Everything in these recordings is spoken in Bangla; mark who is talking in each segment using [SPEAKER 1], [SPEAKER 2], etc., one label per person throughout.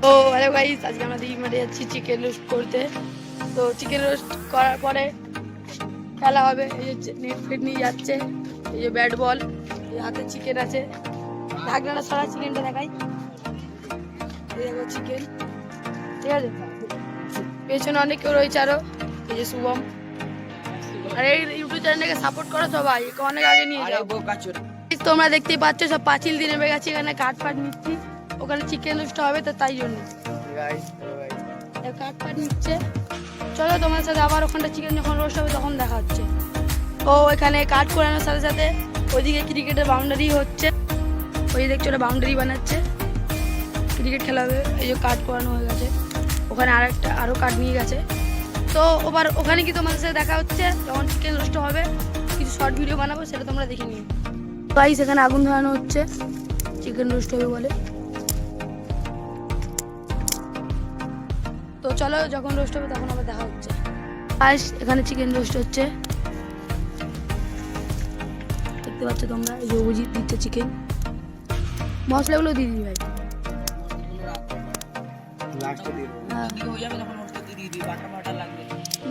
[SPEAKER 1] তো হ্যালো গাইস, আজকে আমরা দিদিমাঠে যাচ্ছি চিকেন রোস্ট করতে। তো চিকেন রোস্ট করার পরে খেলা হবে। এই যে নেট ফেট নিয়ে যাচ্ছে, এই যে ব্যাট বল, এই হাতে চিকেন আছে। ঢাকনাটা সারা চিকেনটা দেখাই। এই দেখো চিকেন, ঠিক আছে। পেছনে অনেক কেউ রয়েছে আরো, এই যে শুভম। আর এই ইউটিউব চ্যানেলটাকে সাপোর্ট করো সবাই, একে অনেক আগে নিয়ে যাও। তোমরা দেখতেই পাচ্ছ সব পাঁচিল দিয়ে নেমে গেছে, এখানে কাঠ ফাট নিচ্ছি, ওখানে চিকেন রোস্ট হবে, তো তাই জন্য কাঠ ফাট নিচ্ছে। চলো তোমার সাথে আবার ওখানটা চিকেন যখন রোস্ট হবে তখন দেখা হচ্ছে। ও এখানে কাঠ করানোর সাথে সাথে ওইদিকে ক্রিকেটের বাউন্ডারি হচ্ছে, ওই দেখছো ওটা বাউন্ডারি বানাচ্ছে, ক্রিকেট খেলা হবে। এই যে কাঠ করানো হয়ে গেছে, ওখানে আরো কাঠ নিয়ে গেছে। তো এবার ওখানে কি তোমাদের সাথে দেখা হচ্ছে যখন চিকেন রোস্ট হবে, কিছু শর্ট ভিডিও বানাবো, সেটা তোমরা দেখে নিও। গাইস এখানে আগুন ধরানো হচ্ছে, চিকেন রোস্ট হবে বলে। তো চলো যখন রোস্ট হবে তখন আবার দেখা হচ্ছে। গাইস এখানে চিকেন রোস্ট হচ্ছে, দেখতে পাচ্ছ তোমরা। এই যে অভিজিৎ দিচ্ছে চিকেন, মশলাগুলো দিয়ে দিই ভাই।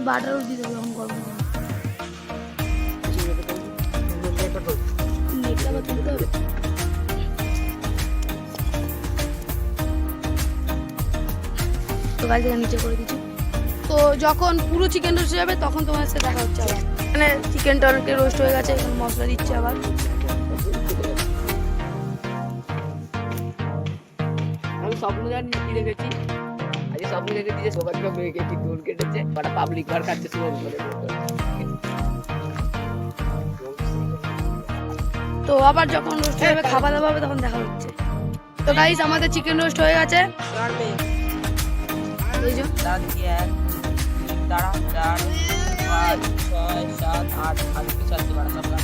[SPEAKER 1] বাটারও দিয়ে দেবো যখন গরম হবে। তুলতে হবে। তো গাছ নিচে করে দিচ্ছি। তো যখন পুরো চিকেন রোস্ট হয়ে যাবে তখন তোমার সাথে দেখা হচ্ছে আবার। এখানে চিকেনটা অনেকটা রোস্ট হয়ে গেছে, এখন মশলা দিচ্ছে আবার।
[SPEAKER 2] আমি স্বপ্ন জানি কি রেখেছি, আজকে স্বপ্ন রেখেছি যে সবাই মেয়ে কেটে গোল কেটেছে, ওটা পাবলিক বার খাচ্ছে সুমন করে।
[SPEAKER 1] তো আবার যখন রোস্ট হবে খাওয়া দাওয়া হবে তখন দেখা হচ্ছে। তো গাইস আমাদের চিকেন রোস্ট হয়ে গেছে। এই যে
[SPEAKER 2] দাঁড়া 4 5 6 7 8 আর কি চলতে পারে সব কাজ।